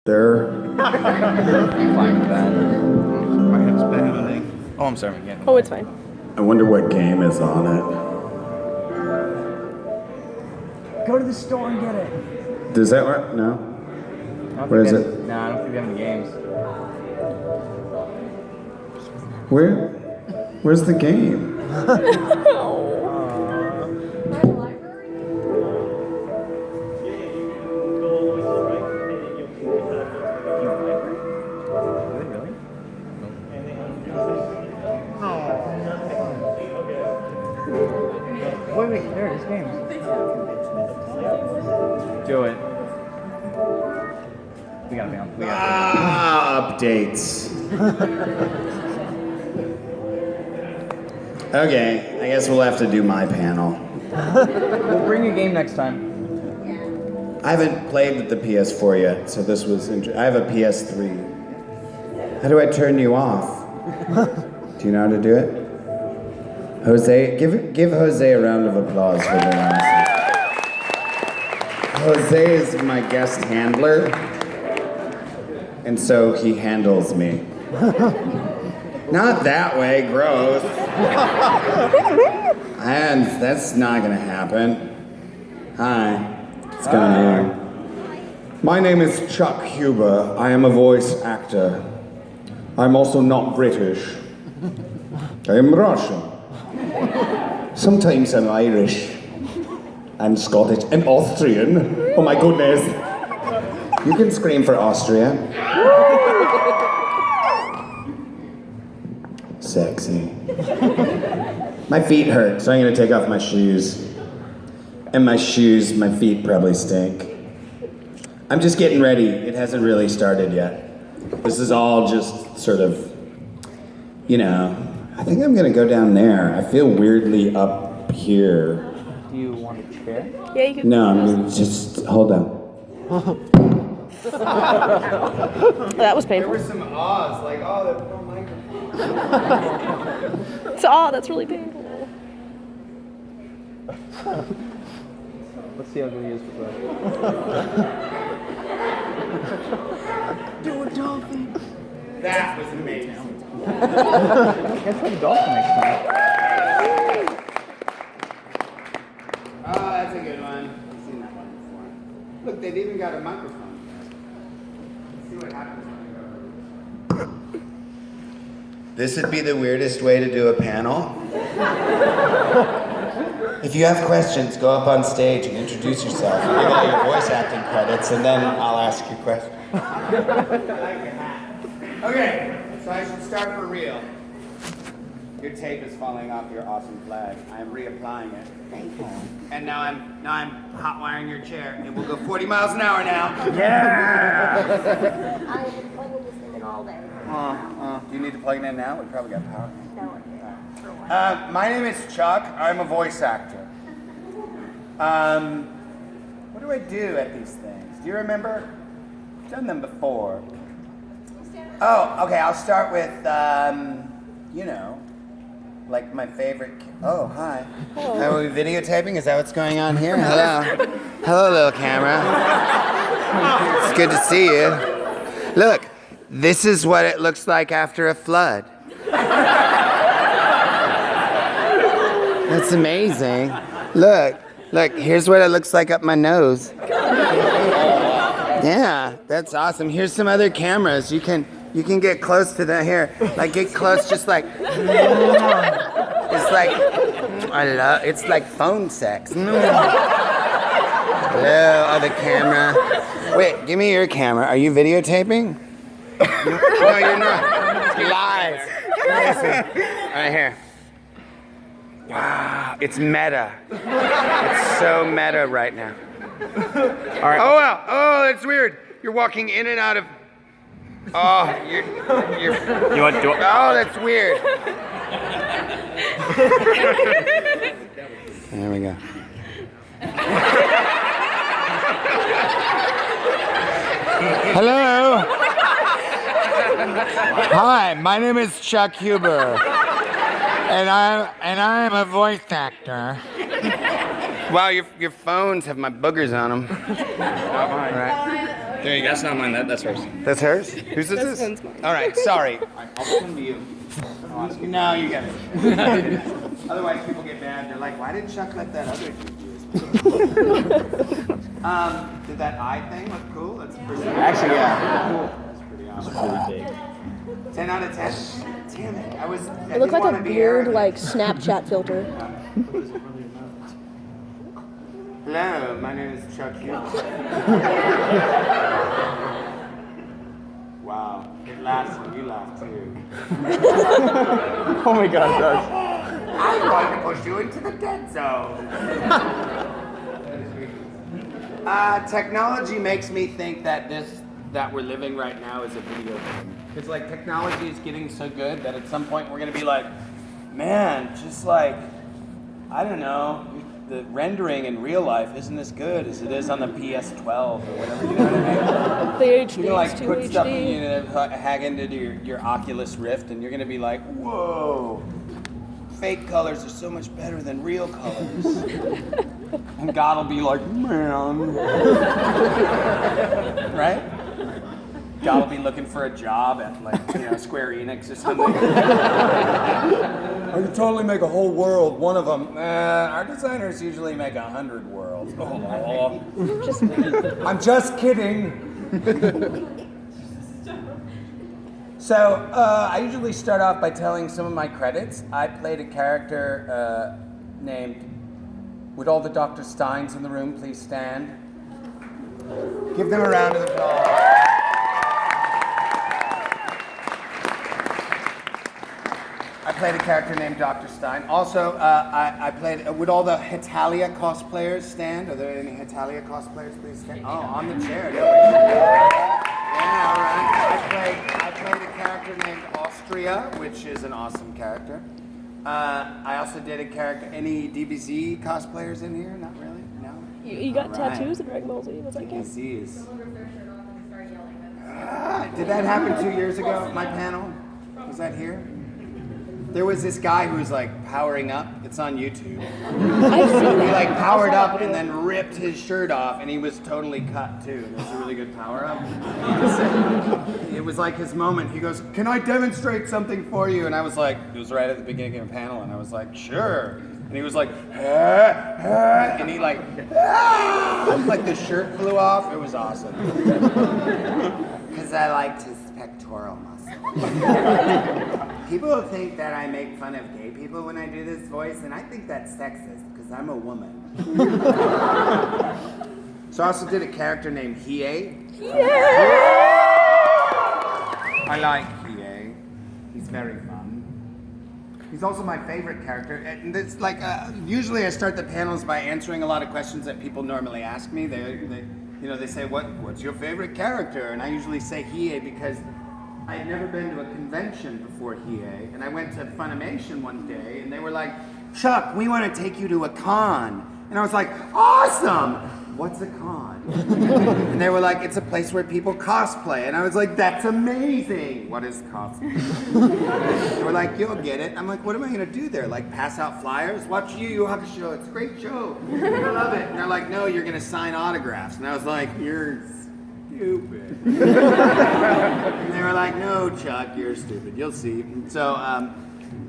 There. I'm fine with that. My head's pounding. Oh, I'm sorry. Yeah. Oh, it's fine. I wonder what game is on it. Go to the store and get it. Does that work? No? Where is it? No, I don't think we have any games. Where's the game? Wait, there it is, games. Do it. We gotta be on. Updates. Okay, I guess we'll have to do my panel. We'll bring a game next time. I haven't played with the PS4 yet, so this was I have a PS3. How do I turn you off? Do you know how to do it? Jose, give Jose a round of applause for the last. Jose is my guest handler, and so he handles me. Not that way, gross. And that's not gonna happen. Hi, what's going on? My name is Chuck Huber. I am a voice actor. I'm also not British. I am Russian. Sometimes I'm Irish. And Scottish and Austrian. Oh my goodness. You can scream for Austria. Sexy. My feet hurt, so I'm gonna take off my shoes. And my feet probably stink. I'm just getting ready. It hasn't really started yet. This is all just sort of, you know, I think I'm gonna go down there. I feel weirdly up here. Do you want a chair? Yeah, you can. No, I'm gonna just, hold on. That was painful. There were some ahs, like, oh, there's no microphone. So, that's really painful. Let's see how good he is with that. Do a dolphin. That was amazing. Let's try the dolphin next time. Oh, that's a good one. I've seen that one before. Look, they've even got a microphone. Let's see what happens when I go. This would be the weirdest way to do a panel. If you have questions, go up on stage and introduce yourself. Give out your voice acting credits, and then I'll ask you questions. I like your hat. Okay, so I should start for real. Your tape is falling off your awesome flag. I am reapplying it. Thank you. And now I'm hot wiring your chair. It will go 40 miles an hour now. Yeah! I've been plugging this in all day. Do you need to plug it in now? We probably got power. No, My name is Chuck. I'm a voice actor. What do I do at these things? Do you remember? I've done them before. Oh, okay. I'll start with, you know, like my favorite. Oh, hi. Are we videotaping? Is that what's going on here? Hello. Hello, little camera. It's good to see you. Look, this is what it looks like after a flood. That's amazing. Look, here's what it looks like up my nose. Yeah, that's awesome. Here's some other cameras. You can get close to the here. Like get close, just like it's like it's like phone sex. Hello, other camera. Wait, give me your camera. Are you videotaping? No, you're not. Lies. Right here. Wow, it's meta. It's so meta right now. All right. Oh wow. Oh, that's weird. You're walking in and out of. Oh, you're. You want to? Oh, that's weird. There we go. Hello. Hi, my name is Chuck Huber. And I'm a voice actor. Wow, your phones have my boogers on them. All right. There you go. That's not mine. That's hers. That's hers? Whose is this? one's mine. All right, sorry. I'll come to you. No, you get it. Otherwise, people get mad. They're like, why didn't Chuck let that other dude do his thing? Did that eye thing look cool? That's pretty Actually, yeah. That's pretty awesome. Pretty big. 10 out of 10? Damn it. It looked like a weird, like, Snapchat filter. Hello, my name is Chuck Hughes. Wow, it laughs when you laugh too. Oh my God, it does. I'm going to push you into the dead zone. Technology makes me think that that we're living right now is a video game. Because like technology is getting so good that at some point we're going to be like, man, just like, I don't know, the rendering in real life isn't as good as it is on the PS12 or whatever, you know what I mean? The HD You're gonna like is put 2 stuff, HD. you know, hack into your Oculus Rift, and you're gonna be like, whoa, fake colors are so much better than real colors. And God will be like, man, right? God will be looking for a job at like, Square Enix or something. I could totally make a whole world, one of them. Our designers usually make 100 worlds. Oh, I'm just kidding. So, I usually start off by telling some of my credits. I played a character named, would all the Dr. Steins in the room please stand? Give them a round of applause. I played a character named Dr. Stein. Also, I played, would all the Hetalia cosplayers stand? Are there any Hetalia cosplayers, please stand? Oh, on the chair. Yeah, all right. I played a character named Austria, which is an awesome character. I also did a character, any DBZ cosplayers in here? Not really? No? You got All right. tattoos of Dragon Ball Z? Was that good? DBZs. Did that happen 2 years ago at my panel? Was that here? There was this guy who was like powering up. It's on YouTube. I've seen He that. like powered I saw up that and video. then ripped his shirt off, and he was totally cut too. It was a really good power up. It was like his moment. He goes, "Can I demonstrate something for you?" And I was like, it was right at the beginning of the panel, and I was like, "Sure." And he was like, and he like, like the shirt flew off. It was awesome. Because I liked his pectoral muscle. People think that I make fun of gay people when I do this voice, and I think that's sexist because I'm a woman. So I also did a character named Hiei. I like Hiei. He's very fun. He's also my favorite character. And it's like, usually I start the panels by answering a lot of questions that people normally ask me. They say, what's your favorite character? And I usually say Hiei because I had never been to a convention before Hiei, and I went to Funimation one day, and they were like, Chuck, we want to take you to a con. And I was like, awesome! What's a con? And they were like, it's a place where people cosplay. And I was like, that's amazing! What is cosplay? They were like, you'll get it. I'm like, what am I going to do there? Like, pass out flyers? Watch Yu Yu Hakusho. It's a great show. I love it. And they're like, no, you're going to sign autographs. And I was like, you're stupid. And they were like, no, Chuck, you're stupid. You'll see. And so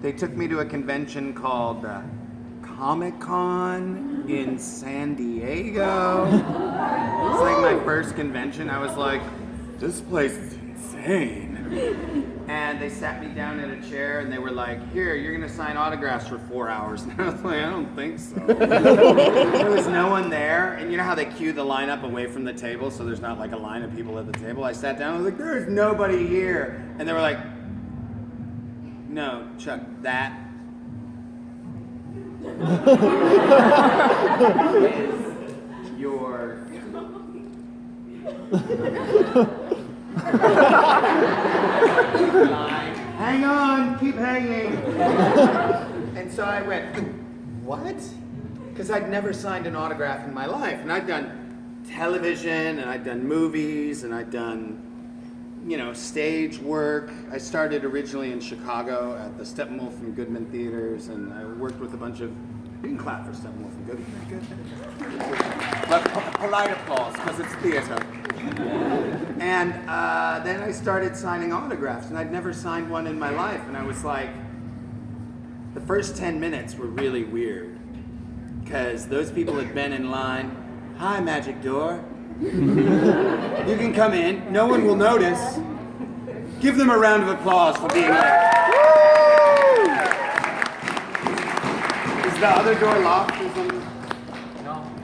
they took me to a convention called Comic-Con in San Diego. It's like my first convention. I was like, this place is insane. And they sat me down in a chair and they were like, here, you're going to sign autographs for 4 hours. And I was like, I don't think so. There was no one there. And you know how they queue the lineup away from the table so there's not like a line of people at the table? I sat down and I was like, there's nobody here. And they were like, no, Chuck, that is your... Hang on, keep hanging. And so I went, what? Because I'd never signed an autograph in my life. And I'd done television, and I'd done movies, and I'd done, stage work. I started originally in Chicago at the Steppenwolf and Goodman Theaters, and I worked with a bunch of, you can clap for Steppenwolf and Goodman. Good. But polite applause, because it's theater. And then I started signing autographs, and I'd never signed one in my life. And I was like, the first 10 minutes were really weird, because those people had been in line. Hi, Magic Door. You can come in. No one will notice. Give them a round of applause for being there. Is the other door locked or something?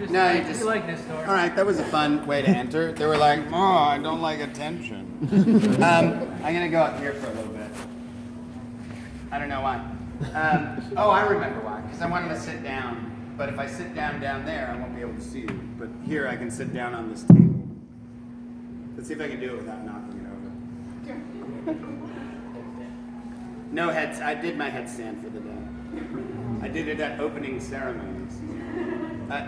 No, you just like this door. All right, that was a fun way to enter. They were like, "Oh, I don't like attention." I'm gonna go up here for a little bit. I don't know why. Oh, I remember why. Because I wanted to sit down. But if I sit down there, I won't be able to see you. But here, I can sit down on this table. Let's see if I can do it without knocking it over. No heads. I did my headstand for the day. I did it at opening ceremonies.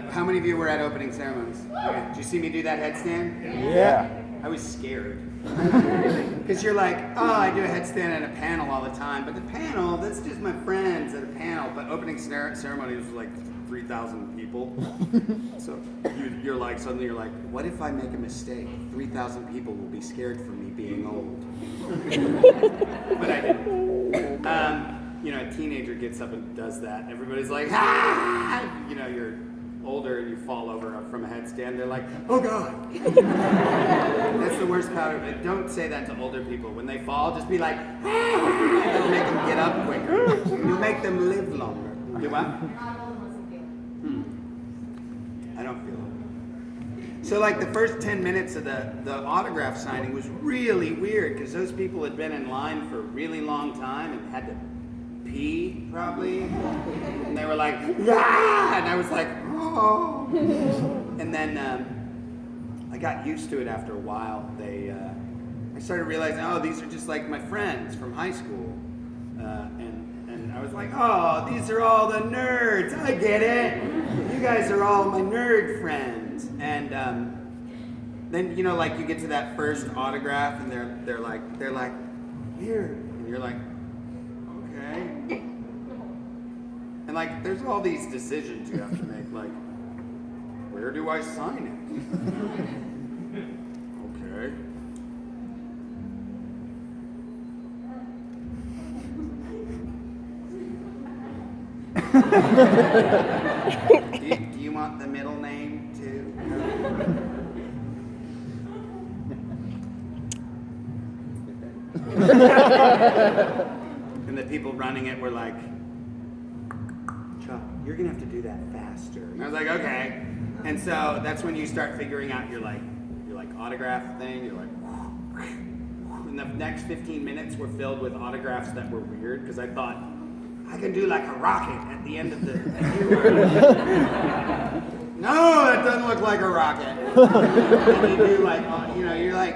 How many of you were at opening ceremonies? Okay. Did you see me do that headstand? Yeah. I was scared. Because you're like, oh, I do a headstand at a panel all the time. But the panel, that's just my friends at a panel. But opening ceremony was like 3,000 people. So you're like, suddenly you're like, what if I make a mistake? 3,000 people will be scared for me being old. But I didn't. You know, a teenager gets up and does that. Everybody's like, ah! You know, you're older and you fall over from a headstand. They're like, oh God. That's the worst part of it. Don't say that to older people. When they fall, just be like, ah! That'll make them get up quicker. You'll make them live longer. Do what? I don't feel it. So like the first 10 minutes of the autograph signing was really weird because those people had been in line for a really long time and had to pee probably. And they were like, ah! And I was like, oh. And then I got used to it after a while. I started realizing, oh, these are just like my friends from high school. And I was like, oh, these are all the nerds. I get it. You guys are all my nerd friends. And then, you know, like you get to that first autograph and they're like, here. And you're like, okay. And like, there's all these decisions you have to make, like, where do I sign it? Okay. do you want the middle name too? And the people running it were like, Chuck, you're gonna have to do that faster. And I was like, okay. And so that's when you start figuring out your autograph thing. You're like, and the next 15 minutes were filled with autographs that were weird because I thought I can do like a rocket at the end of the. No, that doesn't look like a rocket. And you do like, you know, you're like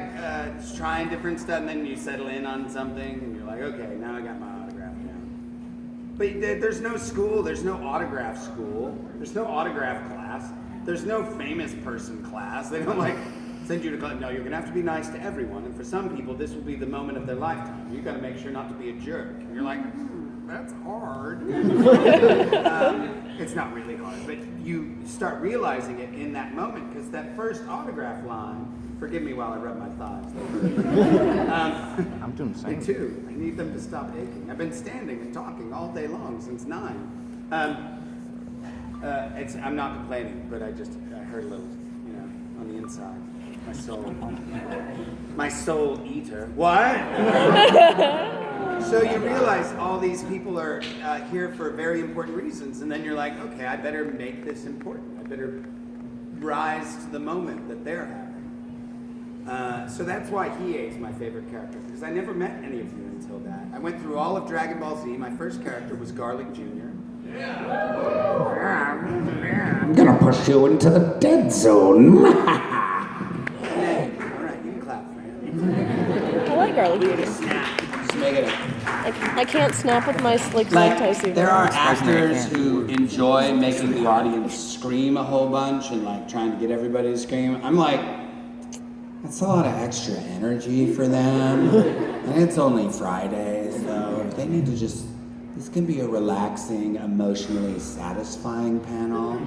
trying different stuff, and then you settle in on something, and you're like, okay, now I got my autograph down. But there's no school, there's no autograph school, there's no autograph class, there's no famous person class. They don't like send you to class. No, you're gonna have to be nice to everyone, and for some people, this will be the moment of their lifetime. You got to make sure not to be a jerk. And you're like, that's hard. It's not really hard, but you start realizing it in that moment because that first autograph line. Forgive me while I rub my thighs. I'm doing the same. Me too. I need them to stop aching. I've been standing and talking all day long since 9. I'm not complaining, but I heard a little, you know, on the inside. My soul eater. What? So you realize all these people are here for very important reasons, and then you're like, okay, I better make this important. I better rise to the moment that they're having. So that's why Hiei is my favorite character, because I never met any of you until that. I went through all of Dragon Ball Z. My first character was Garlic Jr. I'm gonna push you into the dead zone. All right, you can clap for him. I like garlic Make it a juice. snap. Just make it a... I can't snap with my like tie suit. There are actors who enjoy making the audience scream a whole bunch and like trying to get everybody to scream. I'm like, that's a lot of extra energy for them. And it's only Friday, so they need to just, this can be a relaxing, emotionally satisfying panel.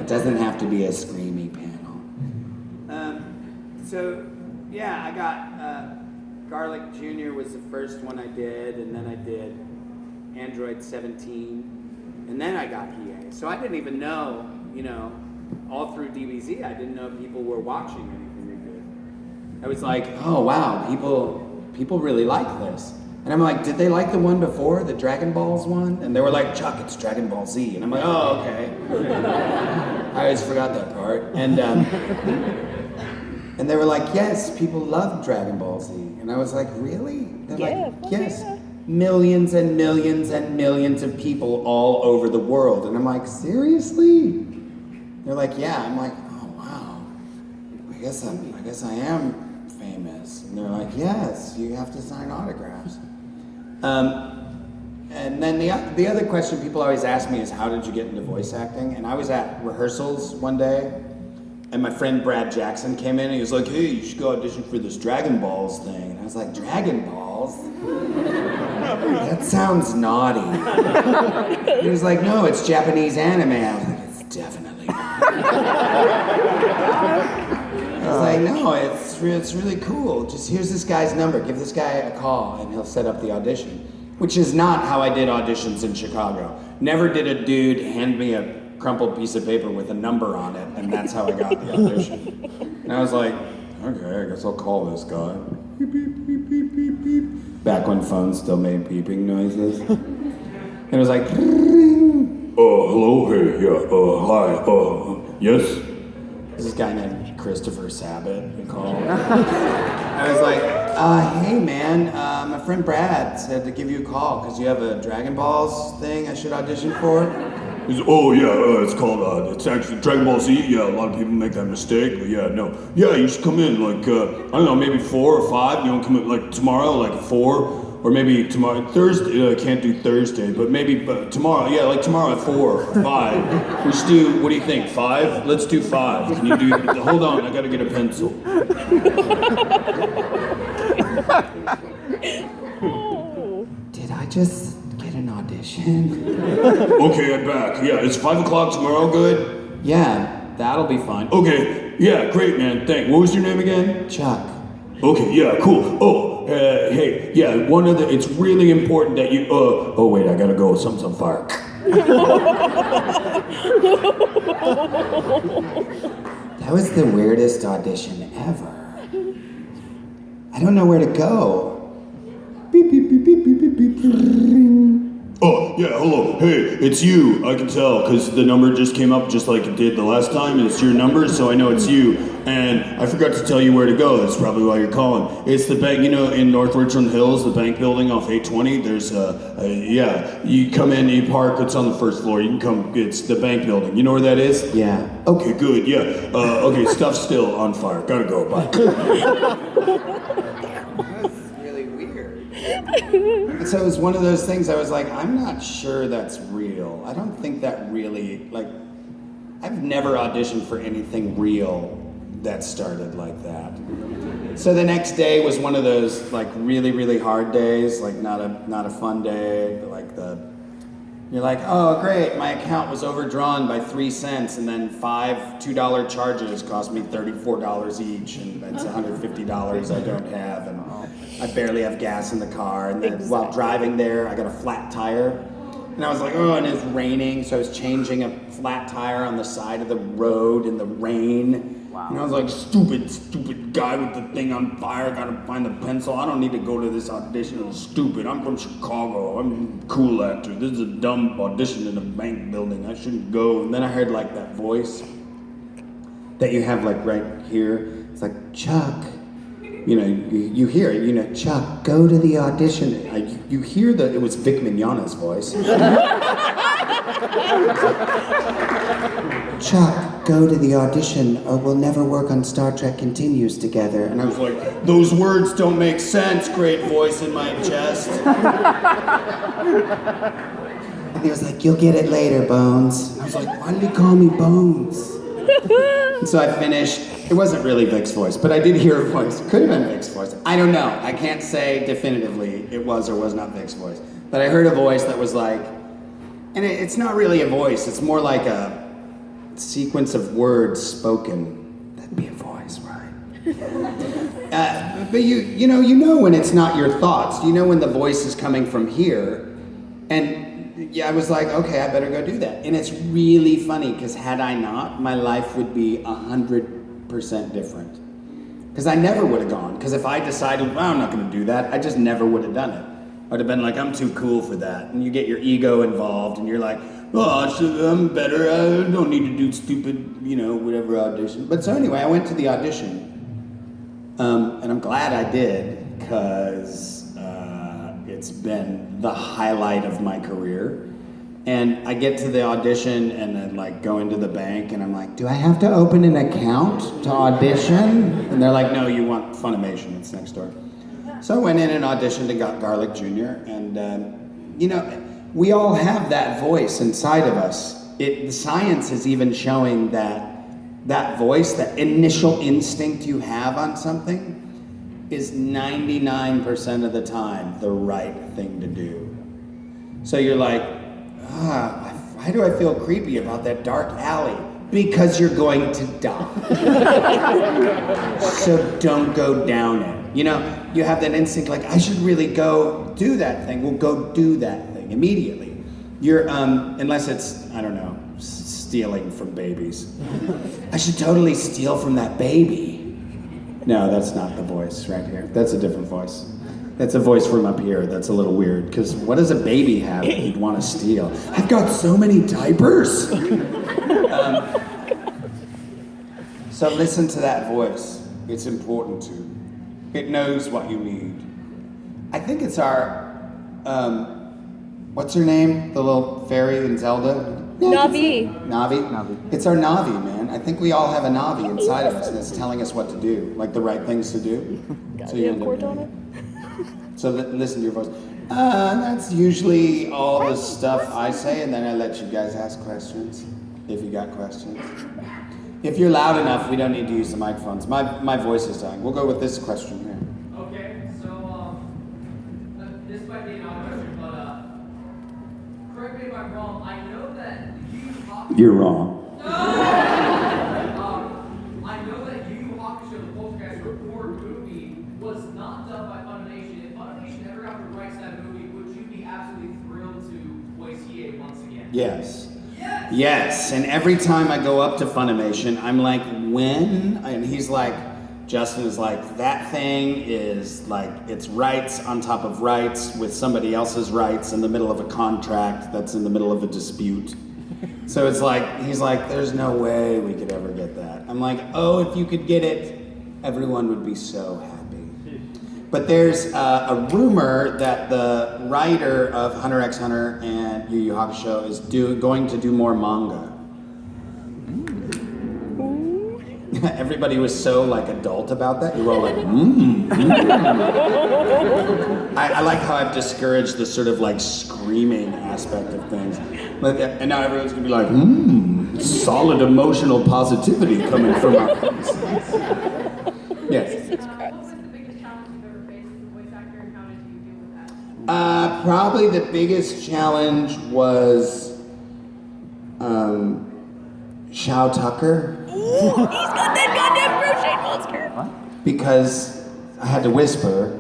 It doesn't have to be a screamy panel. So, yeah, I got Garlic Jr. was the first one I did, and then I did Android 17, and then I got EA. So I didn't even know, all through DBZ, I didn't know people were watching anything we did. I was like, oh wow, people really like this. And I'm like, did they like the one before, the Dragon Balls one? And they were like, Chuck, it's Dragon Ball Z. And I'm like, oh, okay. I always forgot that part. And they were like, yes, people love Dragon Ball Z. And I was like, really? They're like, yes. Yeah. Millions and millions and millions of people all over the world. And I'm like, seriously? They're like, yeah. I'm like, oh, wow. I guess I am famous. And they're like, yes, you have to sign autographs. And then the other question people always ask me is, how did you get into voice acting? And I was at rehearsals one day, and my friend Brad Jackson came in, and he was like, hey, you should go audition for this Dragon Balls thing. And I was like, Dragon Balls? That sounds naughty. He was like, no, it's Japanese anime. I was like, it's definitely not. I was like, no, it's really cool. Just here's this guy's number. Give this guy a call, and he'll set up the audition. Which is not how I did auditions in Chicago. Never did a dude hand me a crumpled piece of paper with a number on it, and that's how I got the audition. And I was like, okay, I guess I'll call this guy. Beep, beep, beep, beep, beep, beep. Back when phones still made beeping noises. And it was like, hello, hey, yeah, hi, yes? This guy named Christopher Sabat who called. I was like, hey man, my friend Brad said to give you a call because you have a Dragon Balls thing I should audition for. He's, it's called, it's actually Dragon Ball Z. Yeah, a lot of people make that mistake, but yeah, no. Yeah, you should come in, like, I don't know, maybe 4 or 5. You don't come in, like, tomorrow, like 4. Or maybe tomorrow, Thursday, I can't do Thursday, but maybe tomorrow, yeah, like tomorrow at 4 or 5. We should do, what do you think, 5? Let's do 5. Can you do, hold on, I gotta get a pencil. Did I just get an audition? Okay, I'm back. Yeah, is 5 o'clock tomorrow good? Yeah, that'll be fine. Okay, yeah, great, man, thanks. What was your name again? Chuck. Okay, yeah, cool. Hey, yeah, it's really important that you, wait, I gotta go, something's on fire. That was the weirdest audition ever. I don't know where to go. Beep, beep, beep, beep, beep, beep, beep, ring. Oh, yeah, hello. Hey, it's you. I can tell, because the number just came up just like it did the last time, and it's your number, so I know it's you. And I forgot to tell you where to go. That's probably why you're calling. It's the bank, in North Richland Hills, the bank building off 820. There's you come in, you park, it's on the first floor. You can come, it's the bank building. You know where that is? Yeah. Okay, good, yeah. Okay, stuff's still on fire. Gotta go, bye. So it was one of those things I was like, I'm not sure that's real. I don't think that really, I've never auditioned for anything real that started like that. So the next day was one of those really, really hard days, not a fun day, but you're like, oh great, my account was overdrawn by 3 cents, and then 5 $2 charges cost me $34 each, and that's $150 I don't have, and I barely have gas in the car, and then while driving there, I got a flat tire, and I was like, oh, and it's raining, so I was changing a flat tire on the side of the road in the rain. Wow. And I was like, stupid guy with the thing on fire, gotta find the pencil. I don't need to go to this audition. It's stupid. I'm from Chicago. I'm a cool actor. This is a dumb audition in a bank building. I shouldn't go. And then I heard that voice that you have right here. It's like, Chuck. You hear it, Chuck, go to the audition. You hear that it was Vic Mignogna's voice. Chuck, go to the audition or we'll never work on Star Trek Continues together. And I was like, those words don't make sense, great voice in my chest. And he was like, you'll get it later, Bones. And I was like, why did he call me Bones? And so I finished. It wasn't really Vic's voice, but I did hear a voice. Could have been Vic's voice. I don't know. I can't say definitively it was or was not Vic's voice. But I heard a voice that was and it's not really a voice. It's more like a sequence of words spoken. That'd be a voice, right? But you know when it's not your thoughts. You know when the voice is coming from here. And yeah, I was like, okay, I better go do that. And it's really funny because had I not, my life would be 100% different. Because I never would have gone. Because if I decided, well, I'm not going to do that, I just never would have done it. I would have been like, I'm too cool for that. And you get your ego involved and you're like, oh, I'm better. I don't need to do stupid, whatever audition. But so anyway, I went to the audition. And I'm glad I did because it's been the highlight of my career. And I get to the audition and then go into the bank and I'm like, do I have to open an account to audition? And they're like, no, you want Funimation, it's next door. So I went in and auditioned and got Garlic Jr. And we all have that voice inside of us. The science is even showing that voice, that initial instinct you have on something is 99% of the time the right thing to do. So you're like, why do I feel creepy about that dark alley? Because you're going to die. So don't go down it. You have that instinct like, I should really go do that thing. Well, go do that thing immediately. You're, unless it's, I don't know, stealing from babies. I should totally steal from that baby. No, that's not the voice right here. That's a different voice. That's a voice from up here. That's a little weird, because what does a baby have that he'd want to steal? I've got so many diapers. So listen to that voice. It's important to. It knows what you need. I think it's our, what's her name? The little fairy in Zelda? Navi. Navi? It's our Navi, man. I think we all have a Navi inside of us that's telling us what to do, like the right things to do. Got So you you a end up chord doing on it. it? So listen to your voice. That's usually all the stuff I say, and then I let you guys ask questions, if you got questions. If you're loud enough, we don't need to use the microphones. My voice is dying. We'll go with this question here. Okay, so this might be an odd question, but correct me if I'm wrong. I know that Yu Yu Hakusho. You're wrong. I know that Yu Yu Hakusho, the Poltergeist Report movie, was not done by Funimation. If Funimation ever got the rights to that movie, would you be absolutely thrilled to voice Hiei once again? Yes. Yes, and every time I go up to Funimation, I'm like, when? And he's like, Justin is like, that thing is like, it's rights on top of rights with somebody else's rights in the middle of a contract that's in the middle of a dispute. So it's like, he's like, there's no way we could ever get that. I'm like, oh, if you could get it, everyone would be so happy. But there's a rumor that the writer of Hunter x Hunter and Yu Yu Hakusho is going to do more manga. Everybody was so adult about that. You were all like, I like how I've discouraged the sort of screaming aspect of things. And now everyone's gonna be like, solid emotional positivity coming from our voices. Yes. Probably the biggest challenge was Shao Tucker. Ooh, he's got that goddamn crochet monster. What? Because I had to whisper,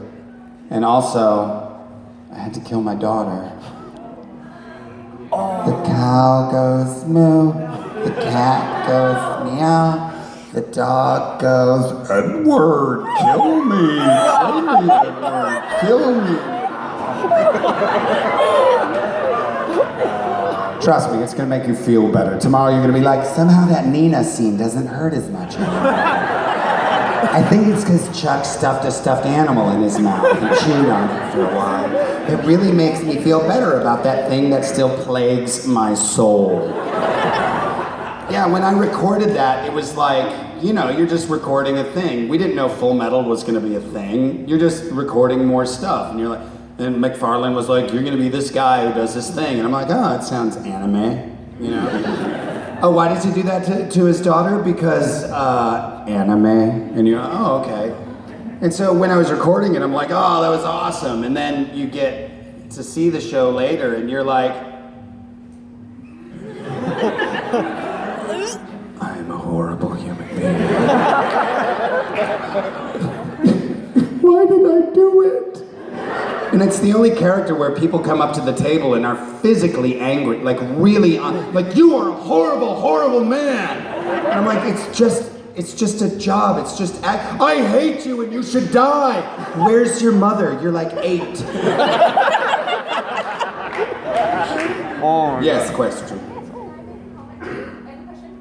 and also I had to kill my daughter. The cow goes moo, the cat goes meow, the dog goes, Edward, kill me, Edward, kill me. Trust me, it's gonna make you feel better. Tomorrow you're gonna be like, somehow that Nina scene doesn't hurt as much anymore. I think it's because Chuck stuffed a stuffed animal in his mouth and chewed on it for a while. It really makes me feel better about that thing that still plagues my soul. Yeah, when I recorded that, it was like, you're just recording a thing. We didn't know Full Metal was gonna be a thing. You're just recording more stuff, and you're like, and McFarlane was like, you're gonna be this guy who does this thing. And I'm like, oh, it sounds anime, Oh, why does he do that to his daughter? Because, anime. And you're like, oh, okay. And so when I was recording it, I'm like, oh, that was awesome. And then you get to see the show later, and you're like, I'm a horrible human being. Why did I do it? And it's the only character where people come up to the table and are physically angry, like really, like you are a horrible, horrible man. And I'm like, it's just a job. It's just, I hate you and you should die. Where's your mother? You're like 8. Oh, Yes, question.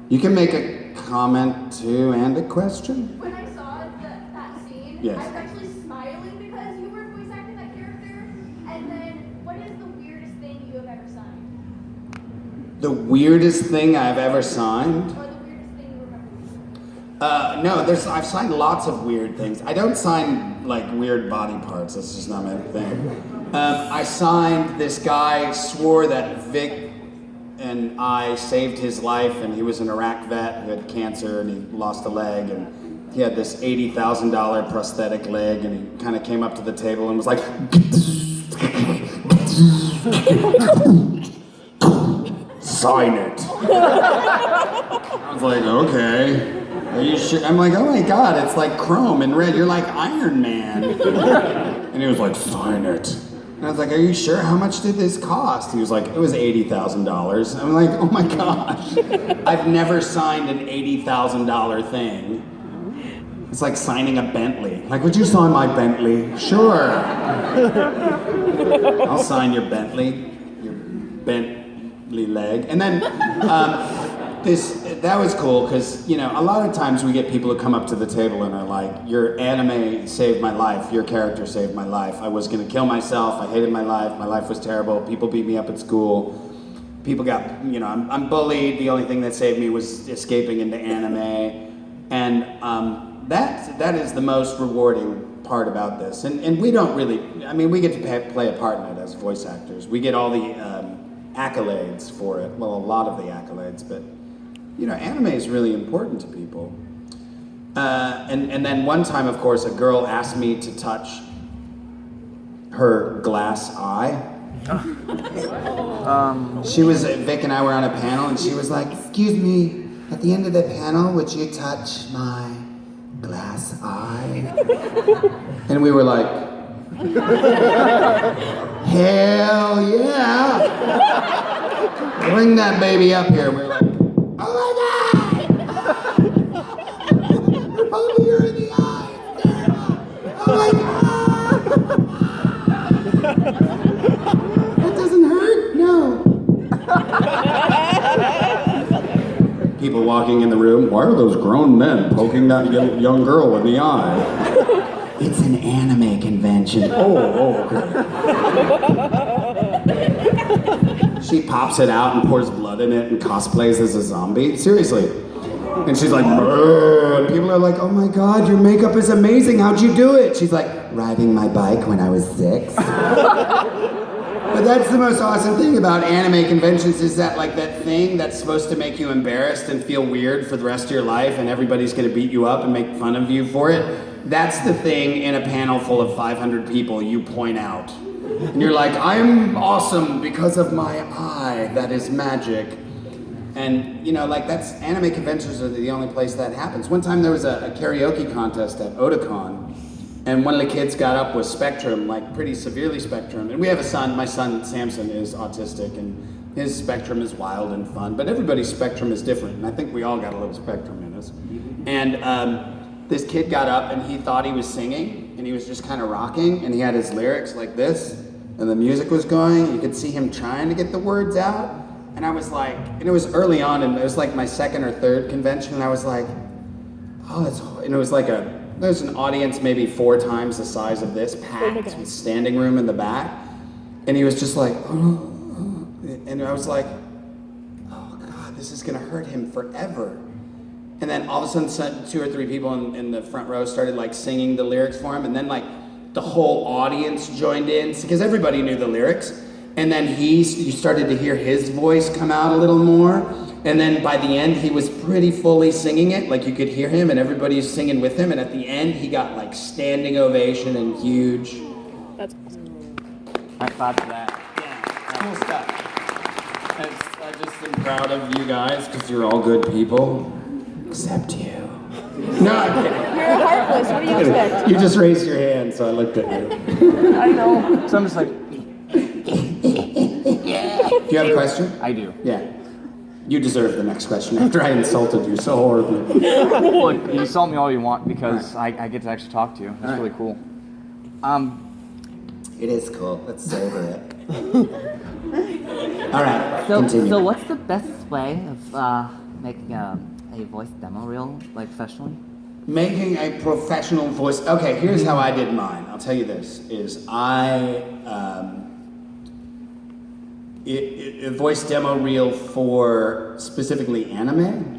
You can make a comment too and a question. When I saw that scene, Yes. I was actually smiling because you were voice acting that character. And then, what is the weirdest thing you have ever signed? The weirdest thing I've ever signed? Or the weirdest thing you remember? No, I've signed lots of weird things. I don't sign like weird body parts. That's just not my thing. I signed this guy swore that Vic and I saved his life, and he was an Iraq vet who had cancer and he lost a leg, and he had this $80,000 prosthetic leg, and he kind of came up to the table and was like, sign it. I was like, okay. Are you sure? I'm like, oh my God, it's like chrome and red. You're like Iron Man. And he was like, sign it. And I was like, are you sure? How much did this cost? He was like, it was $80,000. I'm like, oh my gosh. I've never signed an $80,000 thing. It's like signing a Bentley. Like, would you sign my Bentley? Sure. I'll sign your Bentley, your Bentley leg. And then that was cool because, you know, a lot of times we get people who come up to the table and are like, your anime saved my life, your character saved my life. I was gonna kill myself, I hated my life was terrible, people beat me up at school, people got, you know, I'm bullied, the only thing that saved me was escaping into anime. And that is the most rewarding part about this. And we don't really, I mean, we get to play a part in it as voice actors. We get all the accolades for it, well, a lot of the accolades, but you know, anime is really important to people. And then one time, of course, a girl asked me to touch her glass eye. She was, Vic and I were on a panel, and she was like, excuse me, at the end of the panel, would you touch my glass eye? And we were like, hell yeah! Bring that baby up here. We were like, oh my God! Her poking her in the eye. It's terrible. Oh my God! That doesn't hurt? No. People walking in the room. Why are those grown men poking that young girl in the eye? It's an anime convention. Oh, okay. She pops it out and pours blood in it and cosplays as a zombie. Seriously. And she's like, brrr. And people are like, oh my God, your makeup is amazing. How'd you do it? She's like, riding my bike when I was 6. But that's the most awesome thing about anime conventions is that like that thing that's supposed to make you embarrassed and feel weird for the rest of your life and everybody's gonna beat you up and make fun of you for it. That's the thing in a panel full of 500 people you point out. And you're like, I'm awesome because of my eye. That is magic. And, you know, like that's, anime conventions are the only place that happens. One time there was a karaoke contest at Otakon, and one of the kids got up with spectrum, like pretty severely spectrum. And we have a son, my son Samson is autistic, and his spectrum is wild and fun, but everybody's spectrum is different, and I think we all got a little spectrum in us. And this kid got up and he thought he was singing, and he was just kind of rocking, and he had his lyrics like this, and the music was going. You could see him trying to get the words out, and I was like, and it was early on, and it was like my second or third convention, and I was like, oh, and it was like there's an audience maybe 4 times the size of this, packed, with standing room in the back, and he was just like, and I was like, oh God, this is gonna hurt him forever. And then all of a sudden, 2 or 3 people in the front row started like singing the lyrics for him, and then like the whole audience joined in because everybody knew the lyrics. And then you started to hear his voice come out a little more. And then by the end, he was pretty fully singing it, like you could hear him, and everybody's singing with him. And at the end, he got like standing ovation and huge. That's awesome. High five to that. Yeah, cool stuff. I just am proud of you guys because you're all good people, except you. No, I'm kidding. You're heartless. What do you expect? You just raised your hand, so I looked at you. I know. So I'm just like, Do you have a question? I do. Yeah. You deserve the next question after I insulted you so horribly. Look, you insult me all you want because I get to actually talk to you. That's really cool. It is cool. Let's savor it. All right, So, continue. so what's the best way of making a voice demo reel, like professionally? Making a professional voice. Okay, here's how I did mine. I'll tell you this: is a voice demo reel for specifically anime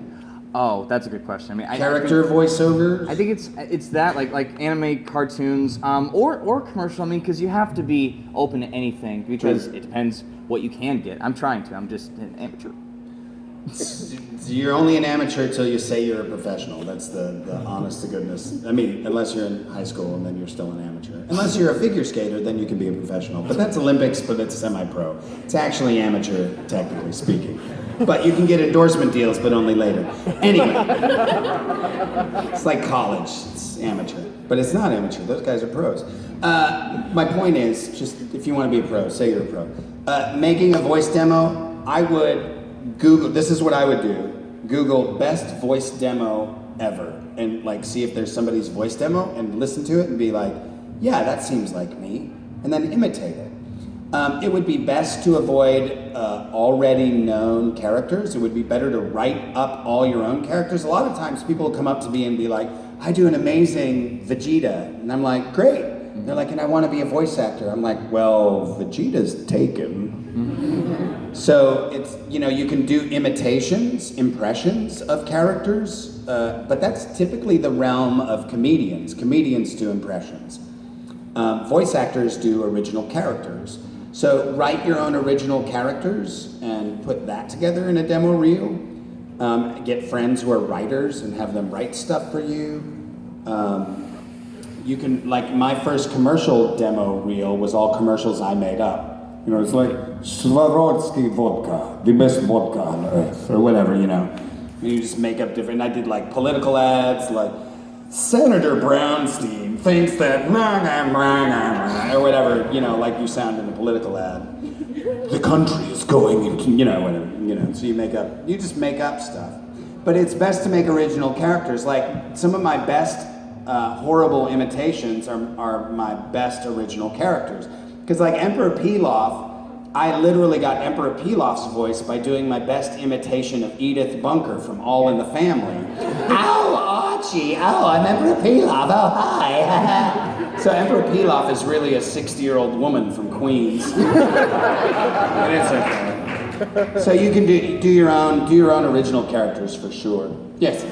Oh, that's a good question. I mean, character voiceovers. I think it's that like anime, cartoons, or commercial. I mean, because you have to be open to anything because it depends what you can get. I'm trying to. I'm just an amateur. You're only an amateur till you say you're a professional. That's the honest to goodness. I mean, unless you're in high school and then you're still an amateur. Unless you're a figure skater, then you can be a professional. But that's Olympics, but it's semi-pro. It's actually amateur, technically speaking. But you can get endorsement deals, but only later. Anyway, it's like college. It's amateur, but it's not amateur. Those guys are pros. My point is, just if you want to be a pro, say you're a pro. Making a voice demo, I would Google, this is what I would do. Google best voice demo ever and like see if there's somebody's voice demo and listen to it and be like, yeah, that seems like me, and then imitate it. It would be best to avoid already known characters. It would be better to write up all your own characters. A lot of times people will come up to me and be like, I do an amazing Vegeta. And I'm like, great. And they're like, and I want to be a voice actor. I'm like, well, Vegeta's taken. So it's, you can do imitations, impressions of characters, but that's typically the realm of comedians. Comedians do impressions. Voice actors do original characters. So write your own original characters and put that together in a demo reel. Get friends who are writers and have them write stuff for you. You can, like my first commercial demo reel was all commercials I made up. It's like Swarovski vodka, the best vodka on earth, or whatever, And you just make up different, I did like political ads, like Senator Brownstein thinks that, or whatever, like you sound in a political ad. The country is going into, whatever, so you just make up stuff. But it's best to make original characters. Like some of my best horrible imitations are my best original characters. Because like Emperor Pilaf, I literally got Emperor Pilaf's voice by doing my best imitation of Edith Bunker from All in the Family. Ow, Archie, oh, I'm Emperor Pilaf, oh, hi. So Emperor Pilaf is really a 60-year-old woman from Queens. And it's okay. So you can do your own original characters for sure. Yes?